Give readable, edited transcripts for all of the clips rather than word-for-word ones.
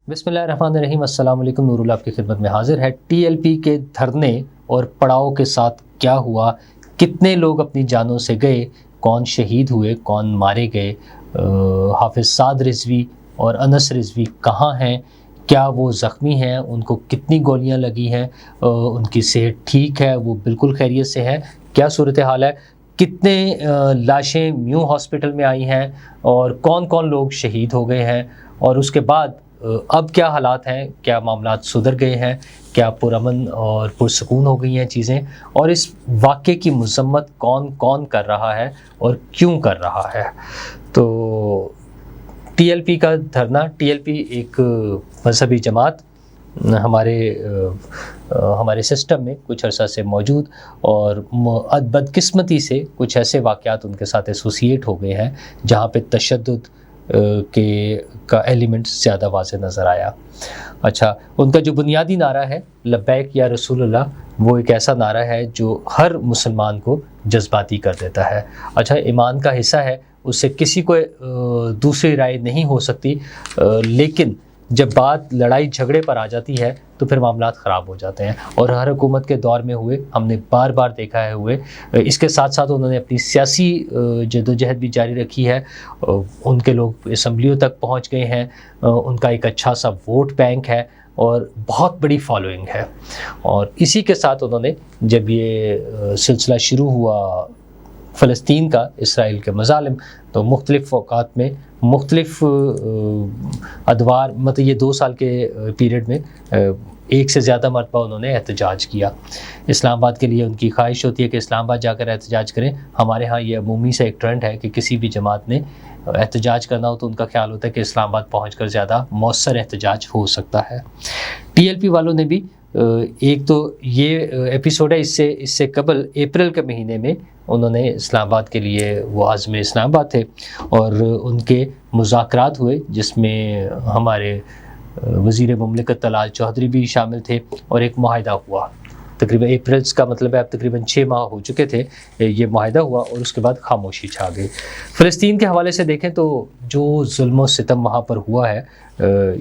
بسم اللہ الرحمن الرحیم۔ السلام علیکم، نور اللہ آپ کی خدمت میں حاضر ہے۔ ٹی ایل پی کے دھرنے اور پڑاؤ کے ساتھ کیا ہوا، کتنے لوگ اپنی جانوں سے گئے، کون شہید ہوئے، کون مارے گئے، حافظ سعد رضوی اور انس رضوی کہاں ہیں، کیا وہ زخمی ہیں، ان کو کتنی گولیاں لگی ہیں، ان کی صحت ٹھیک ہے، وہ بالکل خیریت سے ہے، کیا صورتحال ہے، کتنے لاشیں میو ہاسپٹل میں آئی ہیں اور کون کون لوگ شہید ہو گئے ہیں، اور اس کے بعد اب کیا حالات ہیں، کیا معاملات سدھر گئے ہیں، کیا پرامن اور پرسکون ہو گئی ہیں چیزیں، اور اس واقعے کی مذمت کون کون کر رہا ہے اور کیوں کر رہا ہے۔ تو ٹی ایل پی کا دھرنا، ٹی ایل پی ایک مذہبی جماعت ہمارے سسٹم میں کچھ عرصہ سے موجود، اور بدقسمتی سے کچھ ایسے واقعات ان کے ساتھ ایسوسیٹ ہو گئے ہیں جہاں پہ تشدد کا ایلیمنٹ زیادہ واضح نظر آیا۔ اچھا، ان کا جو بنیادی نعرہ ہے لبیک یا رسول اللہ، وہ ایک ایسا نعرہ ہے جو ہر مسلمان کو جذباتی کر دیتا ہے۔ اچھا، ایمان کا حصہ ہے، اس سے کسی کو دوسری رائے نہیں ہو سکتی، لیکن جب بات لڑائی جھگڑے پر آ جاتی ہے تو پھر معاملات خراب ہو جاتے ہیں، اور ہر حکومت کے دور میں ہوئے، ہم نے بار بار دیکھا ہے ہوئے۔ اس کے ساتھ ساتھ انہوں نے اپنی سیاسی جدوجہد بھی جاری رکھی ہے، ان کے لوگ اسمبلیوں تک پہنچ گئے ہیں، ان کا ایک اچھا سا ووٹ بینک ہے اور بہت بڑی فالوئنگ ہے۔ اور اسی کے ساتھ انہوں نے جب یہ سلسلہ شروع ہوا فلسطین کا، اسرائیل کے مظالم، تو مختلف اوقات میں مختلف ادوار، مطلب یہ 2 سال کے پیریڈ میں ایک سے زیادہ مرتبہ انہوں نے احتجاج کیا۔ اسلام آباد کے لیے ان کی خواہش ہوتی ہے کہ اسلام آباد جا کر احتجاج کریں۔ ہمارے ہاں یہ عمومی سے ایک ٹرینڈ ہے کہ کسی بھی جماعت نے احتجاج کرنا ہو تو ان کا خیال ہوتا ہے کہ اسلام آباد پہنچ کر زیادہ مؤثر احتجاج ہو سکتا ہے۔ ٹی ایل پی والوں نے بھی ایک تو یہ ایپیسوڈ ہے، اس سے قبل اپریل کے مہینے میں انہوں نے اسلام آباد کے لیے، وہ عازم اسلام آباد تھے، اور ان کے مذاکرات ہوئے جس میں ہمارے وزیر مملکت طلال چودھری بھی شامل تھے، اور ایک معاہدہ ہوا۔ تقریباً اپریل کا مطلب ہے اب تقریباً 6 ماہ ہو چکے تھے، یہ معاہدہ ہوا اور اس کے بعد خاموشی چھا گئی۔ فلسطین کے حوالے سے دیکھیں تو جو ظلم و ستم وہاں پر ہوا ہے،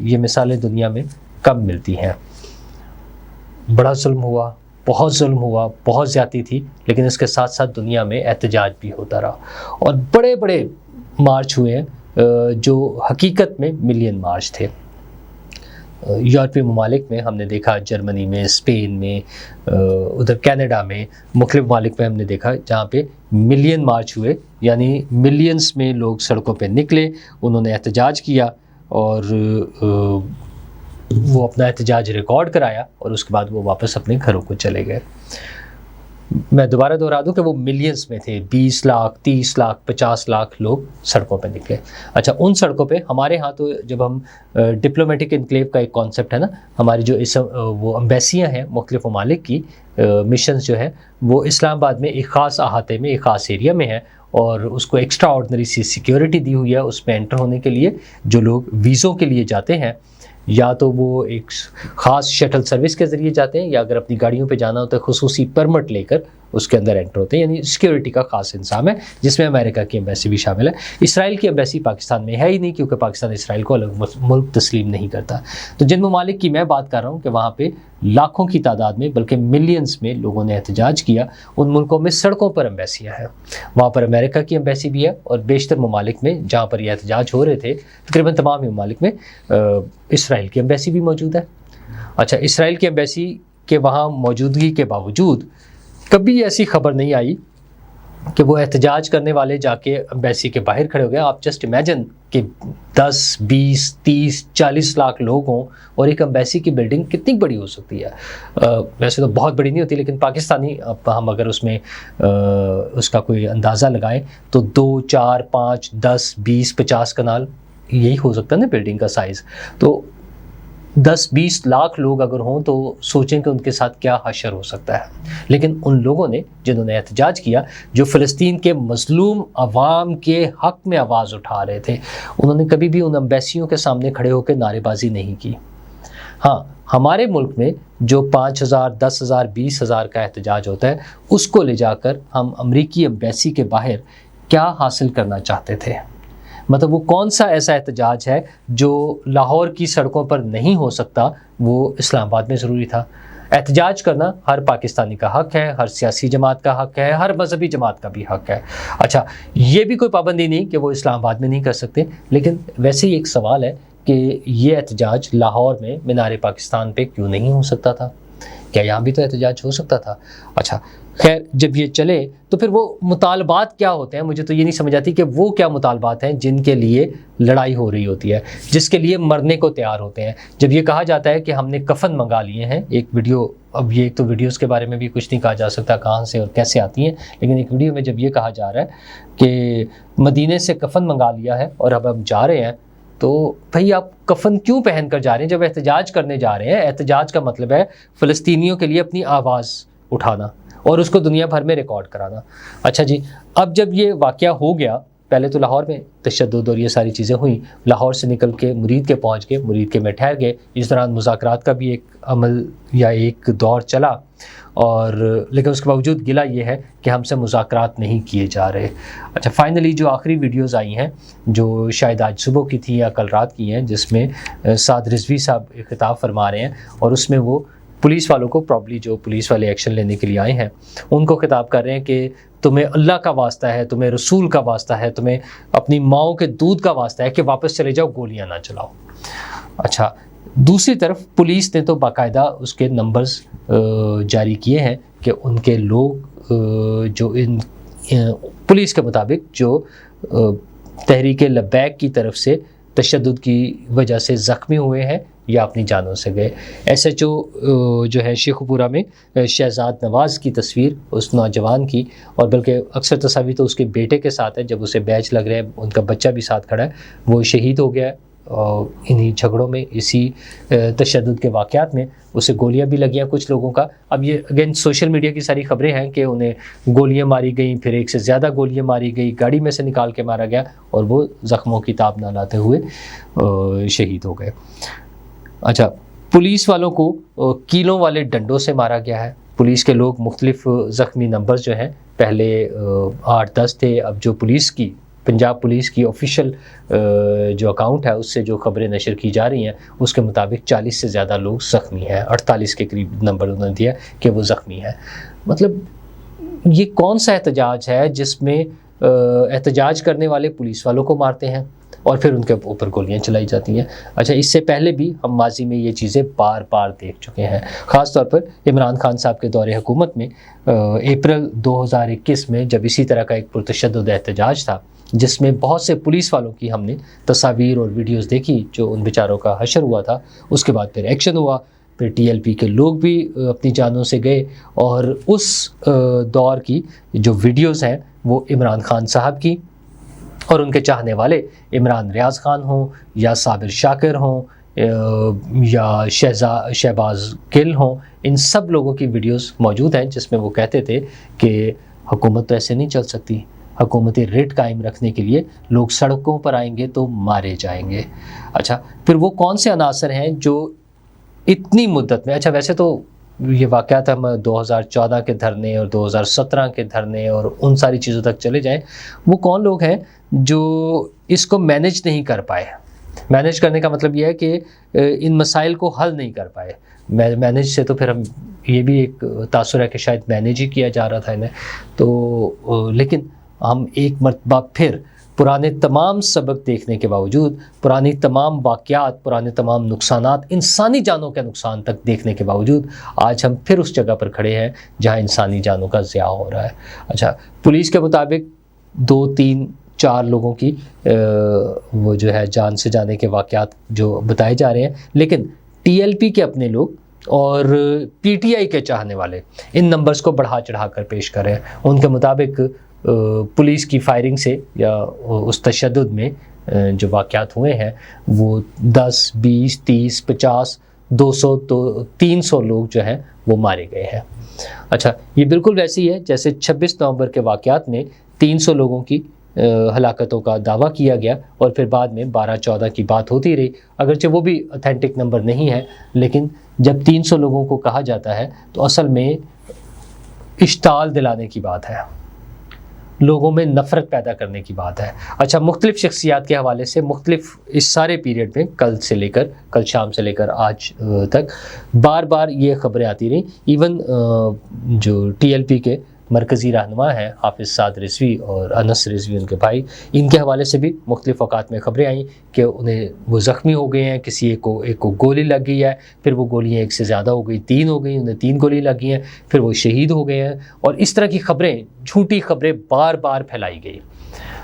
یہ مثالیں دنیا میں کم ملتی ہیں۔ بڑا ظلم ہوا، بہت ظلم ہوا، بہت زیادتی تھی، لیکن اس کے ساتھ ساتھ دنیا میں احتجاج بھی ہوتا رہا، اور بڑے بڑے مارچ ہوئے ہیں جو حقیقت میں ملین مارچ تھے۔ یورپی ممالک میں ہم نے دیکھا، جرمنی میں، اسپین میں، ادھر کینیڈا میں، مختلف ممالک میں ہم نے دیکھا جہاں پہ ملین مارچ ہوئے، یعنی ملینز میں لوگ سڑکوں پہ نکلے، انہوں نے احتجاج کیا، اور وہ اپنا احتجاج ریکارڈ کرایا، اور اس کے بعد وہ واپس اپنے گھروں کو چلے گئے۔ میں دوبارہ دہرا دوں کہ وہ ملینز میں تھے، 20 لاکھ، 30 لاکھ، 50 لاکھ لوگ سڑکوں پہ نکلے۔ اچھا، ان سڑکوں پہ ہمارے ہاں تو جب ہم ڈپلومیٹک انکلیو کا ایک کانسیپٹ ہے نا، ہماری جو وہ امبیسیاں ہیں مختلف ممالک کی، مشنز جو ہے وہ اسلام آباد میں ایک خاص احاطے میں، ایک خاص ایریا میں ہے، اور اس کو ایکسٹرا آرڈنری سی سیکیورٹی دی ہوئی ہے اس میں انٹر ہونے کے لیے۔ جو لوگ ویزوں کے لیے جاتے ہیں، یا تو وہ ایک خاص شٹل سروس کے ذریعے جاتے ہیں، یا اگر اپنی گاڑیوں پہ جانا ہوتا ہے خصوصی پرمٹ لے کر اس کے اندر انٹر ہوتے ہیں، یعنی سیکیورٹی کا خاص انتظام ہے جس میں امریکہ کی ایمبیسی بھی شامل ہے۔ اسرائیل کی ایمبیسی پاکستان میں ہے ہی نہیں، کیونکہ پاکستان اسرائیل کو الگ ملک تسلیم نہیں کرتا۔ تو جن ممالک کی میں بات کر رہا ہوں کہ وہاں پہ لاکھوں کی تعداد میں، بلکہ ملینز میں لوگوں نے احتجاج کیا، ان ملکوں میں سڑکوں پر ایمبیسیاں ہیں۔ وہاں پر امریکہ کی ایمبیسی بھی ہے، اور بیشتر ممالک میں جہاں پر یہ احتجاج ہو رہے تھے، تقریباً تمام ہی ممالک میں اسرائیل کی ایمبیسی بھی موجود ہے۔ اچھا، اسرائیل کی ایمبیسی کے وہاں موجودگی کے باوجود کبھی ایسی خبر نہیں آئی کہ وہ احتجاج کرنے والے جا کے ایمبیسی کے باہر کھڑے ہو گئے۔ آپ جسٹ امیجن کہ 10، 20، 30، 40 لاکھ لوگ ہوں، اور ایک ایمبیسی کی بلڈنگ کتنی بڑی ہو سکتی ہے؟ ویسے تو بہت بڑی نہیں ہوتی، لیکن پاکستانی ہم اگر اس میں اس کا کوئی اندازہ لگائیں تو 2، 4، 5، 10، 20، 50 کنال یہی ہو سکتا ہے نا بلڈنگ کا سائز۔ تو 10-20 لاکھ لوگ اگر ہوں تو سوچیں کہ ان کے ساتھ کیا حشر ہو سکتا ہے۔ لیکن ان لوگوں نے، جنہوں نے احتجاج کیا، جو فلسطین کے مظلوم عوام کے حق میں آواز اٹھا رہے تھے، انہوں نے کبھی بھی ان ایمبیسیوں کے سامنے کھڑے ہو کے نعرے بازی نہیں کی۔ ہاں، ہمارے ملک میں جو 5,000، 10,000، 20,000 کا احتجاج ہوتا ہے، اس کو لے جا کر ہم امریکی ایمبیسی کے باہر کیا حاصل کرنا چاہتے تھے؟ مطلب وہ کون سا ایسا احتجاج ہے جو لاہور کی سڑکوں پر نہیں ہو سکتا، وہ اسلام آباد میں ضروری تھا؟ احتجاج کرنا ہر پاکستانی کا حق ہے، ہر سیاسی جماعت کا حق ہے، ہر مذہبی جماعت کا بھی حق ہے. اچھا، یہ بھی کوئی پابندی نہیں کہ وہ اسلام آباد میں نہیں کر سکتے، لیکن ویسے ہی ایک سوال ہے کہ یہ احتجاج لاہور میں مینار پاکستان پہ کیوں نہیں ہو سکتا تھا؟ کیا یہاں بھی تو احتجاج ہو سکتا تھا؟ اچھا خیر، جب یہ چلے تو پھر وہ مطالبات کیا ہوتے ہیں؟ مجھے تو یہ نہیں سمجھ آتی کہ وہ کیا مطالبات ہیں جن کے لیے لڑائی ہو رہی ہوتی ہے، جس کے لیے مرنے کو تیار ہوتے ہیں. جب یہ کہا جاتا ہے کہ ہم نے کفن منگا لیے ہیں، ایک ویڈیو، اب یہ ایک تو ویڈیوز کے بارے میں بھی کچھ نہیں کہا جا سکتا کہاں سے اور کیسے آتی ہیں، لیکن ایک ویڈیو میں جب یہ کہا جا رہا ہے کہ مدینے سے کفن منگا لیا ہے اور اب ہم جا رہے ہیں، تو بھئی آپ کفن کیوں پہن کر جا رہے ہیں جب احتجاج کرنے جا رہے ہیں؟ احتجاج کا مطلب ہے فلسطینیوں کے لیے اپنی آواز اٹھانا اور اس کو دنیا بھر میں ریکارڈ کرانا. اچھا جی، اب جب یہ واقعہ ہو گیا، پہلے تو لاہور میں تشدد اور یہ ساری چیزیں ہوئیں، لاہور سے نکل کے مرید کے پہنچ گئے، مرید کے میں ٹھہر گئے. اس دوران مذاکرات کا بھی ایک عمل یا ایک دور چلا، اور لیکن اس کے باوجود گلہ یہ ہے کہ ہم سے مذاکرات نہیں کیے جا رہے. اچھا، فائنلی جو آخری ویڈیوز آئی ہیں جو شاید آج صبح کی تھی یا کل رات کی ہیں، جس میں سعد رضوی صاحب خطاب فرما رہے ہیں، اور اس میں وہ پولیس والوں کو، پرابلی جو پولیس والے ایکشن لینے کے لیے آئے ہیں، ان کو خطاب کر رہے ہیں کہ تمہیں اللہ کا واسطہ ہے، تمہیں رسول کا واسطہ ہے، تمہیں اپنی ماؤں کے دودھ کا واسطہ ہے کہ واپس چلے جاؤ، گولیاں نہ چلاؤ. اچھا، دوسری طرف پولیس نے تو باقاعدہ اس کے نمبرز جاری کیے ہیں کہ ان کے لوگ جو ان پولیس کے مطابق جو تحریک لبیک کی طرف سے تشدد کی وجہ سے زخمی ہوئے ہیں یا اپنی جانوں سے گئے. ایس ایچ او جو ہے شیخو پورہ میں شہزاد نواز کی تصویر اس نوجوان کی، اور بلکہ اکثر تصاویر تو اس کے بیٹے کے ساتھ ہے، جب اسے بیچ لگ رہے ہیں ان کا بچہ بھی ساتھ کھڑا ہے، وہ شہید ہو گیا ہے انہی جھگڑوں میں، اسی تشدد کے واقعات میں. اسے گولیاں بھی لگی ہیں کچھ لوگوں کا. اب یہ اگین سوشل میڈیا کی ساری خبریں ہیں کہ انہیں گولیاں ماری گئیں، پھر ایک سے زیادہ گولیاں ماری گئی، گاڑی میں سے نکال کے مارا گیا، اور وہ زخموں کی تاب نہ لاتے ہوئے شہید ہو گئے. اچھا، پولیس والوں کو کیلوں والے ڈنڈوں سے مارا گیا ہے. پولیس کے لوگ مختلف زخمی نمبرز جو ہیں، پہلے 8-10 تھے، اب جو پولیس کی، پنجاب پولیس کی آفیشیل جو اکاؤنٹ ہے اس سے جو خبریں نشر کی جا رہی ہیں، اس کے مطابق 40 سے زیادہ لوگ زخمی ہیں. 48 کے قریب نمبر انہوں نے دیا کہ وہ زخمی ہیں. مطلب یہ کون سا احتجاج ہے جس میں احتجاج کرنے والے پولیس والوں کو مارتے ہیں اور پھر ان کے اوپر گولیاں چلائی جاتی ہیں؟ اچھا، اس سے پہلے بھی ہم ماضی میں یہ چیزیں بار بار دیکھ چکے ہیں، خاص طور پر عمران خان صاحب کے دور حکومت میں اپریل 2021 میں، جب اسی طرح کا ایک پرتشدد احتجاج تھا جس میں بہت سے پولیس والوں کی ہم نے تصاویر اور ویڈیوز دیکھی جو ان بیچاروں کا حشر ہوا تھا. اس کے بعد پھر ایکشن ہوا، پھر ٹی ایل پی کے لوگ بھی اپنی جانوں سے گئے، اور اس دور کی جو ویڈیوز ہیں وہ عمران خان صاحب کی اور ان کے چاہنے والے، عمران ریاض خان ہوں یا صابر شاکر ہوں یا شہباز گل ہوں، ان سب لوگوں کی ویڈیوز موجود ہیں جس میں وہ کہتے تھے کہ حکومت تو ایسے نہیں چل سکتی، حکومتی ریٹ قائم رکھنے کے لیے لوگ سڑکوں پر آئیں گے تو مارے جائیں گے. اچھا، پھر وہ کون سے عناصر ہیں جو اتنی مدت میں، اچھا ویسے تو یہ واقعات ہم 2014 کے دھرنے اور 2017 کے دھرنے اور ان ساری چیزوں تک چلے جائیں، وہ کون لوگ ہیں جو اس کو مینیج نہیں کر پائے؟ مینیج کرنے کا مطلب یہ ہے کہ ان مسائل کو حل نہیں کر پائے. مینیج سے تو پھر ہم یہ بھی ایک تاثر ہے کہ شاید مینیج ہی کیا جا رہا تھا انہیں، تو لیکن ہم ایک مرتبہ پھر پرانے تمام سبق دیکھنے کے باوجود، پرانی تمام واقعات، پرانے تمام نقصانات، انسانی جانوں کے نقصان تک دیکھنے کے باوجود، آج ہم پھر اس جگہ پر کھڑے ہیں جہاں انسانی جانوں کا ضیاع ہو رہا ہے. اچھا، پولیس کے مطابق 2-3-4 لوگوں کی وہ جو ہے جان سے جانے کے واقعات جو بتائے جا رہے ہیں، لیکن ٹی ایل پی کے اپنے لوگ اور پی ٹی آئی کے چاہنے والے ان نمبرز کو بڑھا چڑھا کر پیش کر رہے ہیں. ان کے مطابق پولیس کی فائرنگ سے یا اس تشدد میں جو واقعات ہوئے ہیں وہ 10, 20, 30, 50, 200 تو 300 لوگ جو ہیں وہ مارے گئے ہیں. اچھا، یہ بالکل ویسی ہے جیسے 26 نومبر کے واقعات میں 300 لوگوں کی ہلاکتوں کا دعویٰ کیا گیا اور پھر بعد میں 12-14 کی بات ہوتی رہی، اگرچہ وہ بھی اتھینٹک نمبر نہیں ہے، لیکن جب 300 لوگوں کو کہا جاتا ہے تو اصل میں اشتعال دلانے کی بات ہے. لوگوں میں نفرت پیدا کرنے کی بات ہے۔ اچھا، مختلف شخصیات کے حوالے سے مختلف اس سارے پیریڈ میں کل شام سے لے کر آج تک بار بار یہ خبریں آتی رہیں۔ ایون جو TLP کے مرکزی رہنما ہیں حافظ سعد رضوی اور انس رضوی ان کے بھائی، ان کے حوالے سے بھی مختلف اوقات میں خبریں آئیں کہ وہ زخمی ہو گئے ہیں، کسی ایک کو گولی لگ گئی ہے، پھر وہ گولیاں ایک سے زیادہ ہو گئی، 3 ہو گئی، انہیں 3 گولی لگ گئی ہیں، پھر وہ شہید ہو گئے ہیں، اور اس طرح کی خبریں، جھوٹی خبریں بار بار پھیلائی گئی۔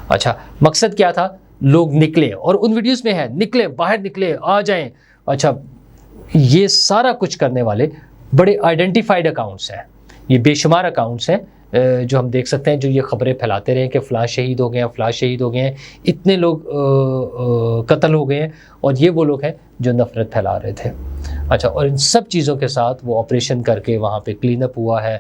اچھا، مقصد کیا تھا؟ لوگ نکلے، اور ان ویڈیوز میں ہے نکلے، باہر نکلے، آ جائیں۔ اچھا، یہ سارا کچھ کرنے والے بڑے آئیڈینٹیفائڈ اکاؤنٹس ہیں، یہ بے شمار اکاؤنٹس ہیں جو ہم دیکھ سکتے ہیں، جو یہ خبریں پھیلاتے رہے کہ فلاں شہید ہو گئے ہیں، فلاں شہید ہو گئے ہیں، اتنے لوگ قتل ہو گئے ہیں، اور یہ وہ لوگ ہیں جو نفرت پھیلا رہے تھے۔ اچھا، اور ان سب چیزوں کے ساتھ وہ آپریشن کر کے وہاں پہ کلین اپ ہوا ہے،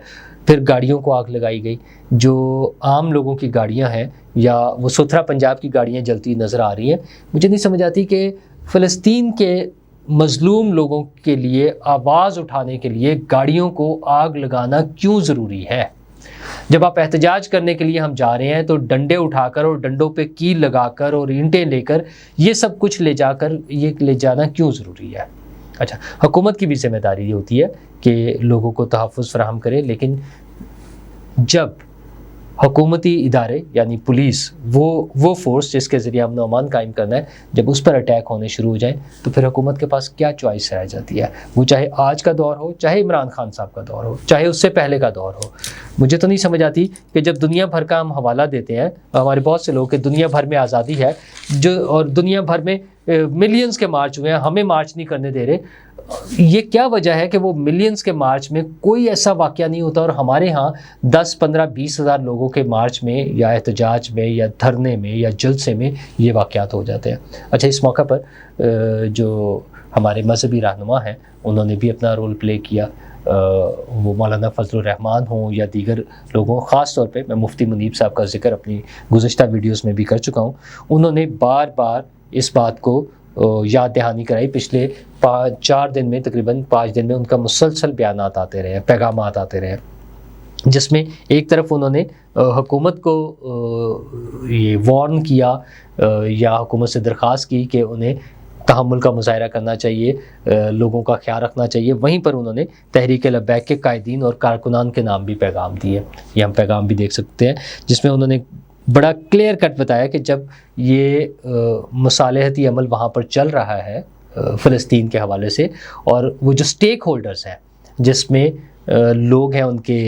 پھر گاڑیوں کو آگ لگائی گئی، جو عام لوگوں کی گاڑیاں ہیں یا وہ ستھرا پنجاب کی گاڑیاں جلتی نظر آ رہی ہیں۔ مجھے نہیں سمجھ آتی کہ فلسطین کے مظلوم لوگوں کے لیے آواز اٹھانے کے لیے گاڑیوں کو آگ لگانا کیوں ضروری ہے؟ جب آپ احتجاج کرنے کے لیے ہم جا رہے ہیں تو ڈنڈے اٹھا کر اور ڈنڈوں پہ کیل لگا کر اور اینٹیں لے کر یہ سب کچھ لے جانا کیوں ضروری ہے؟ اچھا، حکومت کی بھی ذمہ داری یہ ہوتی ہے کہ لوگوں کو تحفظ فراہم کرے، لیکن جب حکومتی ادارے یعنی پولیس وہ فورس جس کے ذریعے امن و امان قائم کرنا ہے، جب اس پر اٹیک ہونے شروع ہو جائیں تو پھر حکومت کے پاس کیا چوائس رہ جاتی ہے؟ وہ چاہے آج کا دور ہو، چاہے عمران خان صاحب کا دور ہو، چاہے اس سے پہلے کا دور ہو۔ مجھے تو نہیں سمجھ آتی کہ جب دنیا بھر کا ہم حوالہ دیتے ہیں، ہمارے بہت سے لوگ کہ دنیا بھر میں آزادی ہے، اور دنیا بھر میں ملینز کے مارچ ہوئے ہیں، ہمیں مارچ نہیں کرنے دے رہے، یہ کیا وجہ ہے کہ وہ ملینز کے مارچ میں کوئی ایسا واقعہ نہیں ہوتا اور ہمارے ہاں 10, 15, 20 ہزار لوگوں کے مارچ میں یا احتجاج میں یا دھرنے میں یا جلسے میں یہ واقعات ہو جاتے ہیں؟ اچھا، اس موقع پر جو ہمارے مذہبی رہنما ہیں انہوں نے بھی اپنا رول پلے کیا، وہ مولانا فضل الرحمان ہوں یا دیگر لوگوں، خاص طور پہ میں مفتی منیب صاحب کا ذکر اپنی گزشتہ ویڈیوز میں بھی کر چکا ہوں، انہوں نے بار بار اس بات کو یاد دہانی کرائی۔ پچھلے 4 دن میں، تقریباً 5 دن میں ان کا مسلسل بیانات آتے رہے ہیں، پیغامات آتے رہے ہیں، جس میں ایک طرف انہوں نے حکومت کو یہ وارن کیا یا حکومت سے درخواست کی کہ انہیں تحمل کا مظاہرہ کرنا چاہیے، لوگوں کا خیال رکھنا چاہیے، وہیں پر انہوں نے تحریک لبیک کے قائدین اور کارکنان کے نام بھی پیغام دیے۔ یہ ہم پیغام بھی دیکھ سکتے ہیں جس میں انہوں نے بڑا کلیئر کٹ بتایا کہ جب یہ مصالحتی عمل وہاں پر چل رہا ہے فلسطین کے حوالے سے، اور وہ جو سٹیک ہولڈرز ہیں جس میں لوگ ہیں ان کے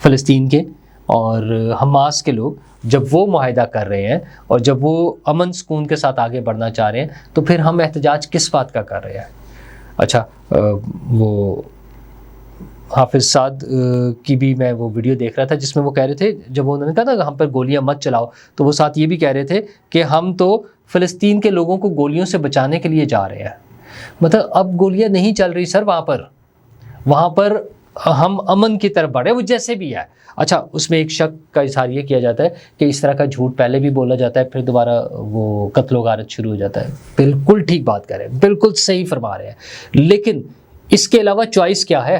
فلسطین کے اور حماس کے لوگ، جب وہ معاہدہ کر رہے ہیں اور جب وہ امن سکون کے ساتھ آگے بڑھنا چاہ رہے ہیں تو پھر ہم احتجاج کس بات کا کر رہے ہیں؟ اچھا، وہ حافظ سعد کی بھی میں وہ ویڈیو دیکھ رہا تھا جس میں وہ کہہ رہے تھے، جب انہوں نے کہا نا ہم پر گولیاں مت چلاؤ، تو وہ ساتھ یہ بھی کہہ رہے تھے کہ ہم تو فلسطین کے لوگوں کو گولیوں سے بچانے کے لیے جا رہے ہیں۔ مطلب اب گولیاں نہیں چل رہی سر، وہاں پر ہم امن کی طرف بڑھے، وہ جیسے بھی ہے۔ اچھا، اس میں ایک شک کا اظہار یہ کیا جاتا ہے کہ اس طرح کا جھوٹ پہلے بھی بولا جاتا ہے، پھر دوبارہ وہ قتل و غارت شروع ہو جاتا ہے۔ بالکل ٹھیک بات کہہ رہے ہیں، بالکل صحیح فرما رہے ہیں، لیکن اس کے علاوہ چوائس کیا ہے؟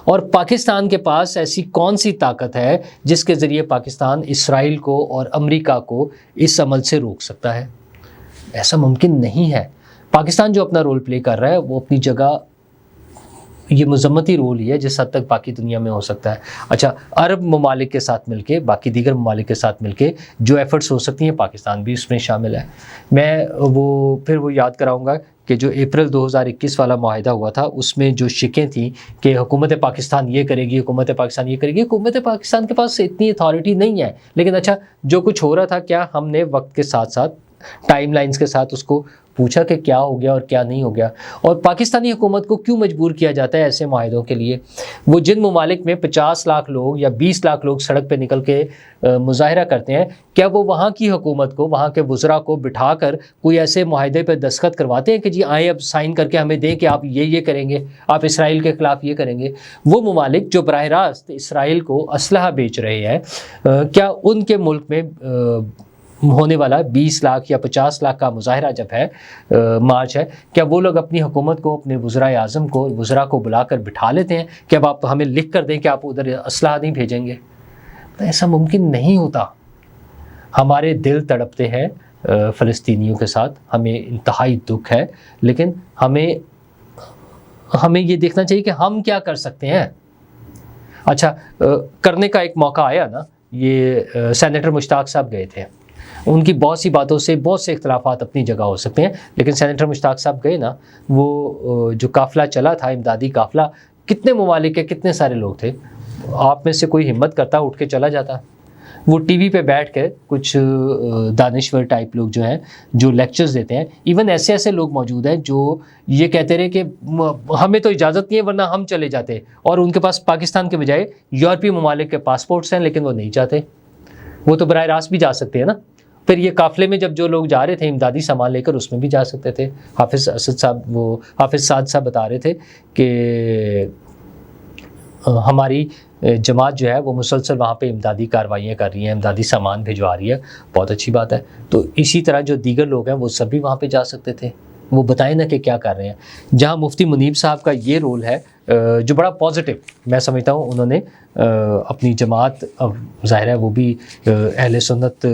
اور پاکستان کے پاس ایسی کون سی طاقت ہے جس کے ذریعے پاکستان اسرائیل کو اور امریکہ کو اس عمل سے روک سکتا ہے؟ ایسا ممکن نہیں ہے۔ پاکستان جو اپنا رول پلے کر رہا ہے وہ اپنی جگہ یہ مذمتی رول ہی ہے جس حد تک باقی دنیا میں ہو سکتا ہے۔ اچھا، عرب ممالک کے ساتھ مل کے، باقی دیگر ممالک کے ساتھ مل کے جو ایفرٹس ہو سکتی ہیں، پاکستان بھی اس میں شامل ہے۔ میں پھر وہ یاد کراؤں گا کہ جو اپریل 2021 والا معاہدہ ہوا تھا اس میں جو شکیں تھیں کہ حکومت پاکستان یہ کرے گی، حکومت پاکستان یہ کرے گی، حکومت پاکستان کے پاس اتنی اتھارٹی نہیں ہے، لیکن اچھا جو کچھ ہو رہا تھا، کیا ہم نے وقت کے ساتھ ساتھ ٹائم لائنز کے ساتھ اس کو پوچھا کہ کیا ہو گیا اور کیا نہیں ہو گیا؟ اور پاکستانی حکومت کو کیوں مجبور کیا جاتا ہے ایسے معاہدوں کے لیے؟ وہ جن ممالک میں 50 لاکھ لوگ یا 20 لاکھ لوگ سڑک پہ نکل کے مظاہرہ کرتے ہیں، کیا وہ وہاں کی حکومت کو، وہاں کے وزراء کو بٹھا کر کوئی ایسے معاہدے پہ دستخط کرواتے ہیں کہ جی آئیں اب سائن کر کے ہمیں دیں کہ آپ یہ کریں گے، آپ اسرائیل کے خلاف یہ کریں گے؟ وہ ممالک جو براہ راست اسرائیل کو اسلحہ بیچ رہے ہیں، کیا ان کے ملک میں ہونے والا 20 لاکھ یا 50 لاکھ کا مظاہرہ جب ہے، مارچ ہے، کیا وہ لوگ اپنی حکومت کو، اپنے وزراء کو بلا کر بٹھا لیتے ہیں کہ اب آپ ہمیں لکھ کر دیں کہ آپ ادھر اسلحہ نہیں بھیجیں گے؟ ایسا ممکن نہیں ہوتا. ہمارے دل تڑپتے ہیں فلسطینیوں کے ساتھ, ہمیں انتہائی دکھ ہے, لیکن ہمیں یہ دیکھنا چاہیے کہ ہم کیا کر سکتے ہیں. اچھا, کرنے کا ایک موقع آیا نا, یہ سینیٹر مشتاق صاحب گئے تھے, ان کی بہت سی باتوں سے بہت سے اختلافات اپنی جگہ ہو سکتے ہیں, لیکن سینیٹر مشتاق صاحب گئے نا, وہ جو قافلہ چلا تھا, امدادی قافلہ, کتنے ممالک کے کتنے سارے لوگ تھے, آپ میں سے کوئی ہمت کرتا اٹھ کے چلا جاتا. وہ ٹی وی پہ بیٹھ کے کچھ دانشور ٹائپ لوگ جو ہیں جو لیکچرز دیتے ہیں, ایون ایسے لوگ موجود ہیں جو یہ کہتے رہے کہ ہمیں تو اجازت نہیں ہے ورنہ ہم چلے جاتے, اور ان کے پاس پاکستان کے بجائے یورپی ممالک کے پاسپورٹس ہیں, لیکن وہ نہیں چاہتے. وہ تو براہ راست بھی جا سکتے ہیں نا. پھر یہ قافلے میں جب جو لوگ جا رہے تھے امدادی سامان لے کر, اس میں بھی جا سکتے تھے. حافظ سعد صاحب بتا رہے تھے کہ ہماری جماعت جو ہے وہ مسلسل وہاں پہ امدادی کارروائیاں کر رہی ہیں, امدادی سامان بھجوا رہی ہے, بہت اچھی بات ہے. تو اسی طرح جو دیگر لوگ ہیں وہ سب بھی وہاں پہ جا سکتے تھے, وہ بتائیں نا کہ کیا کر رہے ہیں. جہاں مفتی منیب صاحب کا یہ رول ہے جو بڑا پازیٹیو میں سمجھتا ہوں, انہوں نے اپنی جماعت, اب ظاہر ہے وہ بھی اہل سنت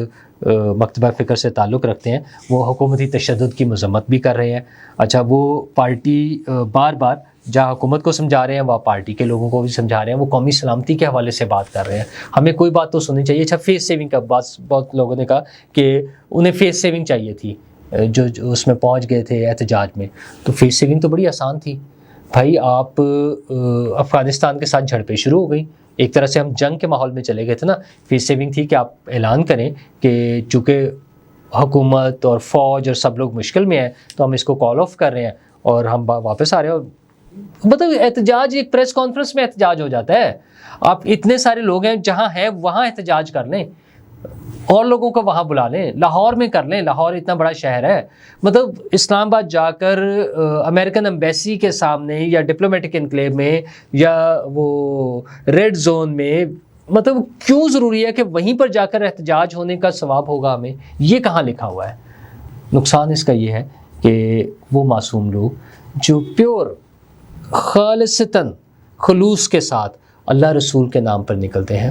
مکتبہ فکر سے تعلق رکھتے ہیں, وہ حکومتی تشدد کی مذمت بھی کر رہے ہیں. اچھا, وہ پارٹی بار بار جہاں حکومت کو سمجھا رہے ہیں وہاں پارٹی کے لوگوں کو بھی سمجھا رہے ہیں, وہ قومی سلامتی کے حوالے سے بات کر رہے ہیں. ہمیں کوئی بات تو سننی چاہیے. اچھا, فیس سیونگ کا بہت لوگوں نے کہا کہ انہیں فیس سیونگ چاہیے تھی جو اس میں پہنچ گئے تھے احتجاج میں. تو فیس سیونگ تو بڑی آسان تھی بھائی. آپ افغانستان کے ساتھ جھڑپیں شروع ہو گئی, ایک طرح سے ہم جنگ کے ماحول میں چلے گئے تھے نا. فیس سیونگ تھی کہ آپ اعلان کریں کہ چونکہ حکومت اور فوج اور سب لوگ مشکل میں ہیں تو ہم اس کو کال آف کر رہے ہیں اور ہم واپس آ رہے ہیں. اور مطلب احتجاج ایک پریس کانفرنس میں احتجاج ہو جاتا ہے. آپ اتنے سارے لوگ ہیں, جہاں ہیں وہاں احتجاج کر لیں, اور لوگوں کو وہاں بلا لیں, لاہور میں کر لیں, لاہور اتنا بڑا شہر ہے. مطلب اسلام آباد جا کر امریکن ایمبیسی کے سامنے یا ڈپلومیٹک انکلیو میں یا وہ ریڈ زون میں, مطلب کیوں ضروری ہے کہ وہیں پر جا کر احتجاج ہونے کا ثواب ہوگا ہمیں؟ یہ کہاں لکھا ہوا ہے؟ نقصان اس کا یہ ہے کہ وہ معصوم لوگ جو پیور خالصتاً خلوص کے ساتھ اللہ رسول کے نام پر نکلتے ہیں,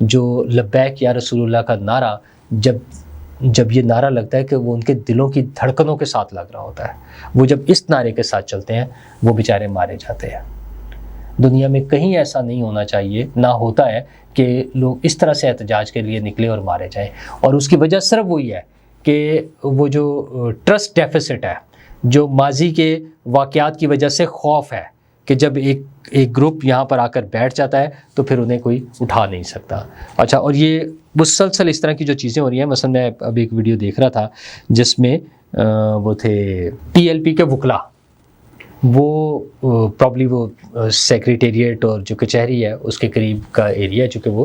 جو لبیک یا رسول اللہ کا نعرہ جب یہ نعرہ لگتا ہے کہ وہ ان کے دلوں کی دھڑکنوں کے ساتھ لگ رہا ہوتا ہے, وہ جب اس نعرے کے ساتھ چلتے ہیں وہ بیچارے مارے جاتے ہیں. دنیا میں کہیں ایسا نہیں ہونا چاہیے, نہ ہوتا ہے کہ لوگ اس طرح سے احتجاج کے لیے نکلے اور مارے جائیں. اور اس کی وجہ صرف وہی ہے کہ وہ جو ٹرسٹ ڈیفیسٹ ہے, جو ماضی کے واقعات کی وجہ سے خوف ہے کہ جب ایک گروپ یہاں پر آ کر بیٹھ جاتا ہے تو پھر انہیں کوئی اٹھا نہیں سکتا. اچھا, اور یہ مسلسل اس طرح کی جو چیزیں ہو رہی ہیں, مثلا میں ابھی ایک ویڈیو دیکھ رہا تھا جس میں وہ تھے ٹی ایل پی کے وکلا, وہ پرابلی وہ سیکریٹریٹ اور جو کچہری ہے اس کے قریب کا ایریا ہے, چونکہ وہ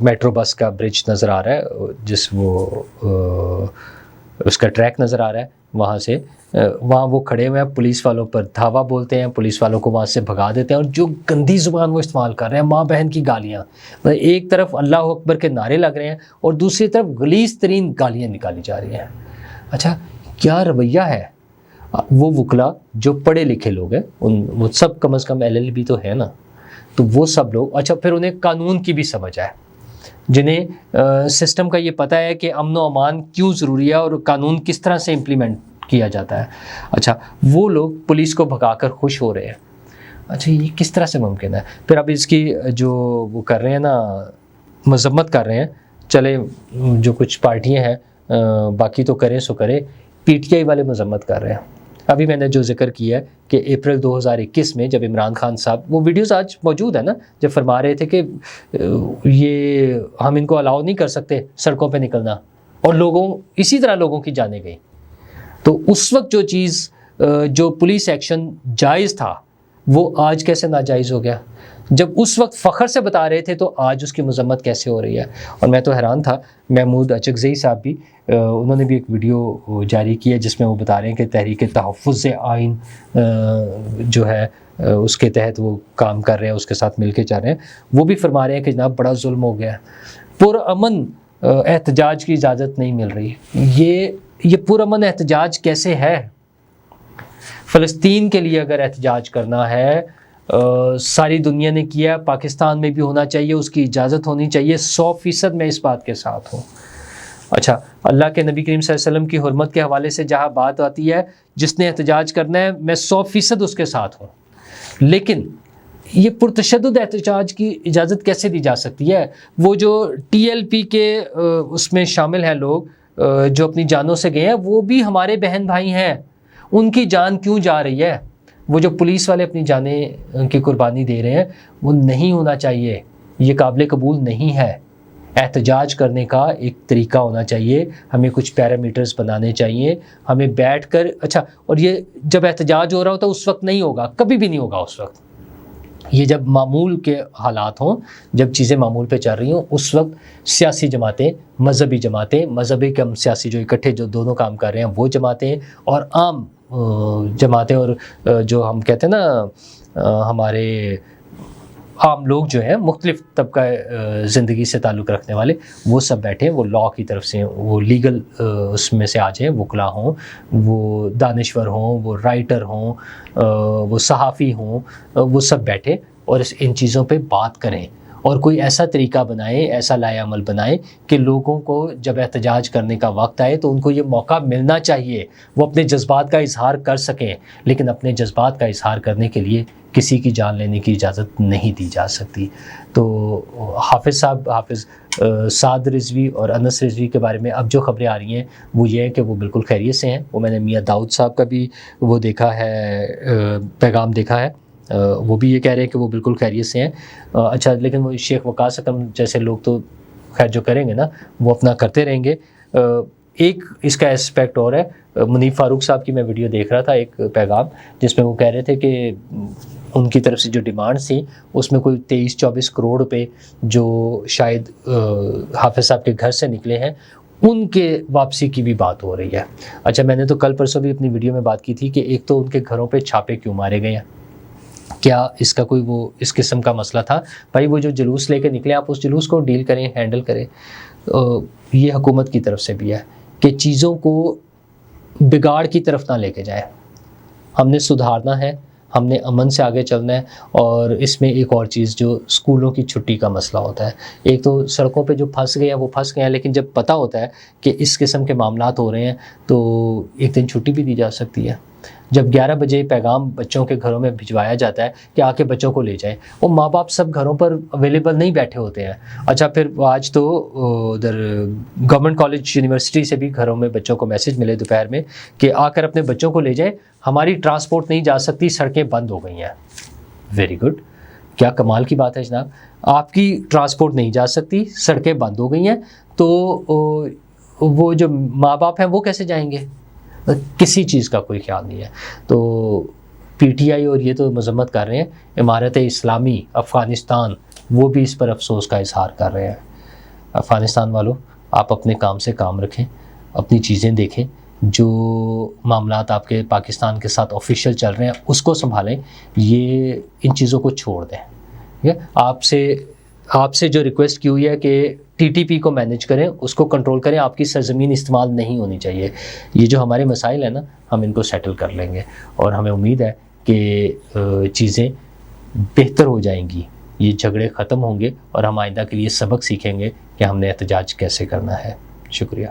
میٹرو بس کا برج نظر آ رہا ہے, جس وہ اس کا ٹریک نظر آ رہا ہے, وہاں سے وہاں وہ کھڑے ہوئے ہیں, پولیس والوں پر دھاوا بولتے ہیں, پولیس والوں کو وہاں سے بھگا دیتے ہیں, اور جو گندی زبان وہ استعمال کر رہے ہیں, ماں بہن کی گالیاں, ایک طرف اللہ اکبر کے نعرے لگ رہے ہیں اور دوسری طرف غلیظ ترین گالیاں نکالی جا رہی ہیں. اچھا, کیا رویہ ہے؟ وہ وکلا جو پڑھے لکھے لوگ ہیں, وہ سب کم از کم LLB تو ہے نا, تو وہ سب لوگ, اچھا پھر انہیں قانون کی بھی سمجھ ہے, جنہیں سسٹم کا یہ پتہ ہے کہ امن و امان کیوں ضروری ہے اور قانون کس طرح سے امپلیمنٹ کیا جاتا ہے. اچھا, وہ لوگ پولیس کو بھگا کر خوش ہو رہے ہیں. اچھا, یہ کس طرح سے ممکن ہے؟ پھر اب اس کی جو وہ کر رہے ہیں نا, مذمت کر رہے ہیں, چلے جو کچھ پارٹیاں ہیں باقی تو کریں سو کرے, PTI والے مذمت کر رہے ہیں. ابھی میں نے جو ذکر کیا ہے کہ اپریل 2021 میں جب عمران خان صاحب, وہ ویڈیوز آج موجود ہے نا, جب فرما رہے تھے کہ یہ ہم ان کو الاؤ نہیں کر سکتے سڑکوں پہ نکلنا, اور اسی طرح لوگوں کی جانیں گئی. تو اس وقت جو چیز جو پولیس ایکشن جائز تھا وہ آج کیسے ناجائز ہو گیا؟ جب اس وقت فخر سے بتا رہے تھے تو آج اس کی مذمت کیسے ہو رہی ہے؟ اور میں تو حیران تھا. محمود اچکزئی صاحب بھی, انہوں نے بھی ایک ویڈیو جاری کی ہے جس میں وہ بتا رہے ہیں کہ تحریک تحفظ آئین جو ہے اس کے تحت وہ کام کر رہے ہیں, اس کے ساتھ مل کے چل رہے ہیں. وہ بھی فرما رہے ہیں کہ جناب بڑا ظلم ہو گیا ہے, پرامن احتجاج کی اجازت نہیں مل رہی. یہ پرامن احتجاج کیسے ہے؟ فلسطین کے لیے اگر احتجاج کرنا ہے, ساری دنیا نے کیا، پاکستان میں بھی ہونا چاہیے، اس کی اجازت ہونی چاہیے، 100% میں اس بات کے ساتھ ہوں۔ اچھا، اللہ کے نبی کریم صلی اللہ علیہ وسلم کی حرمت کے حوالے سے جہاں بات آتی ہے، جس نے احتجاج کرنا ہے میں 100% اس کے ساتھ ہوں، لیکن یہ پرتشدد احتجاج کی اجازت کیسے دی جا سکتی ہے؟ وہ جو TLP کے اس میں شامل ہیں لوگ جو اپنی جانوں سے گئے ہیں، وہ بھی ہمارے بہن بھائی ہیں، ان کی جان کیوں جا رہی ہے؟ وہ جو پولیس والے اپنی جانیں کی قربانی دے رہے ہیں، وہ نہیں ہونا چاہیے، یہ قابل قبول نہیں ہے۔ احتجاج کرنے کا ایک طریقہ ہونا چاہیے، ہمیں کچھ پیرامیٹرز بنانے چاہیے، ہمیں بیٹھ کر اچھا، اور یہ جب احتجاج ہو رہا ہوتا ہے اس وقت نہیں ہوگا، کبھی بھی نہیں ہوگا اس وقت، یہ جب معمول کے حالات ہوں، جب چیزیں معمول پہ چل رہی ہوں، اس وقت سیاسی جماعتیں، مذہبی کم سیاسی جو اکٹھے جو دونوں کام کر رہے ہیں وہ جماعتیں، اور عام جماعتیں، اور جو ہم کہتے ہیں نا ہمارے عام لوگ جو ہیں مختلف طبقہ زندگی سے تعلق رکھنے والے، وہ سب بیٹھے، وہ لاء کی طرف سے، وہ لیگل اس میں سے آ جائیں، وکلاء ہوں، وہ دانشور ہوں، وہ رائٹر ہوں، وہ صحافی ہوں، وہ سب بیٹھے اور ان چیزوں پہ بات کریں، اور کوئی ایسا طریقہ بنائیں، ایسا لائحہ عمل بنائیں کہ لوگوں کو جب احتجاج کرنے کا وقت آئے تو ان کو یہ موقع ملنا چاہیے، وہ اپنے جذبات کا اظہار کر سکیں، لیکن اپنے جذبات کا اظہار کرنے کے لیے کسی کی جان لینے کی اجازت نہیں دی جا سکتی۔ تو حافظ صاحب، حافظ سعد رضوی اور انس رضوی کے بارے میں اب جو خبریں آ رہی ہیں وہ یہ ہے کہ وہ بالکل خیریت سے ہیں۔ وہ میں نے میاں داؤد صاحب کا بھی وہ دیکھا ہے، پیغام دیکھا ہے، وہ بھی یہ کہہ رہے ہیں کہ وہ بالکل خیریت سے ہیں۔ اچھا، لیکن وہ شیخ وقاص اکرم جیسے لوگ تو خیر جو کریں گے نا وہ اپنا کرتے رہیں گے۔ ایک اس کا اسپیکٹ اور ہے، منیب فاروق صاحب کی میں ویڈیو دیکھ رہا تھا، ایک پیغام جس میں وہ کہہ رہے تھے کہ ان کی طرف سے جو ڈیمانڈ تھی اس میں کوئی 23-24 کروڑ روپے جو شاید حافظ صاحب کے گھر سے نکلے ہیں ان کے واپسی کی بھی بات ہو رہی ہے۔ اچھا، میں نے تو کل پرسوں بھی اپنی ویڈیو میں بات کی تھی کہ ایک تو ان کے گھروں پہ چھاپے کیوں مارے گئے ہیں، کیا اس کا کوئی وہ اس قسم کا مسئلہ تھا؟ بھائی وہ جو جلوس لے کے نکلے آپ اس جلوس کو ڈیل کریں، ہینڈل کریں۔ یہ حکومت کی طرف سے بھی ہے کہ چیزوں کو بگاڑ کی طرف نہ لے کے جائیں، ہم نے سدھارنا ہے، ہم نے امن سے آگے چلنا ہے۔ اور اس میں ایک اور چیز جو اسکولوں کی چھٹی کا مسئلہ ہوتا ہے، ایک تو سڑکوں پہ جو پھنس گئے ہیں وہ پھنس گئے ہیں، لیکن جب پتہ ہوتا ہے کہ اس قسم کے معاملات ہو رہے ہیں تو ایک دن چھٹی بھی دی جا سکتی ہے۔ جب 11 بجے پیغام بچوں کے گھروں میں بھجوایا جاتا ہے کہ آ کے بچوں کو لے جائیں، وہ ماں باپ سب گھروں پر اویلیبل نہیں بیٹھے ہوتے ہیں۔ اچھا، پھر آج تو ادھر گورنمنٹ کالج یونیورسٹی سے بھی گھروں میں بچوں کو میسج ملے دوپہر میں کہ آ کر اپنے بچوں کو لے جائیں، ہماری ٹرانسپورٹ نہیں جا سکتی، سڑکیں بند ہو گئی ہیں۔ ویری گڈ، کیا کمال کی بات ہے جناب، آپ کی ٹرانسپورٹ نہیں جا سکتی، سڑکیں بند ہو گئی ہیں، تو وہ جو ماں باپ ہیں وہ کیسے جائیں گے؟ کسی چیز کا کوئی خیال نہیں ہے۔ تو PTI اور یہ تو مذمت کر رہے ہیں، امارت اسلامی افغانستان وہ بھی اس پر افسوس کا اظہار کر رہے ہیں۔ افغانستان والوں، آپ اپنے کام سے کام رکھیں، اپنی چیزیں دیکھیں، جو معاملات آپ کے پاکستان کے ساتھ آفیشیل چل رہے ہیں اس کو سنبھالیں، یہ ان چیزوں کو چھوڑ دیں۔ ٹھیک ہے، آپ سے جو ریکویسٹ کی ہوئی ہے کہ TTP کو مینیج کریں، اس کو کنٹرول کریں، آپ کی سرزمین استعمال نہیں ہونی چاہیے۔ یہ جو ہمارے مسائل ہیں نا، ہم ان کو سیٹل کر لیں گے، اور ہمیں امید ہے کہ چیزیں بہتر ہو جائیں گی، یہ جھگڑے ختم ہوں گے، اور ہم آئندہ کے لیے سبق سیکھیں گے کہ ہم نے احتجاج کیسے کرنا ہے۔ شکریہ۔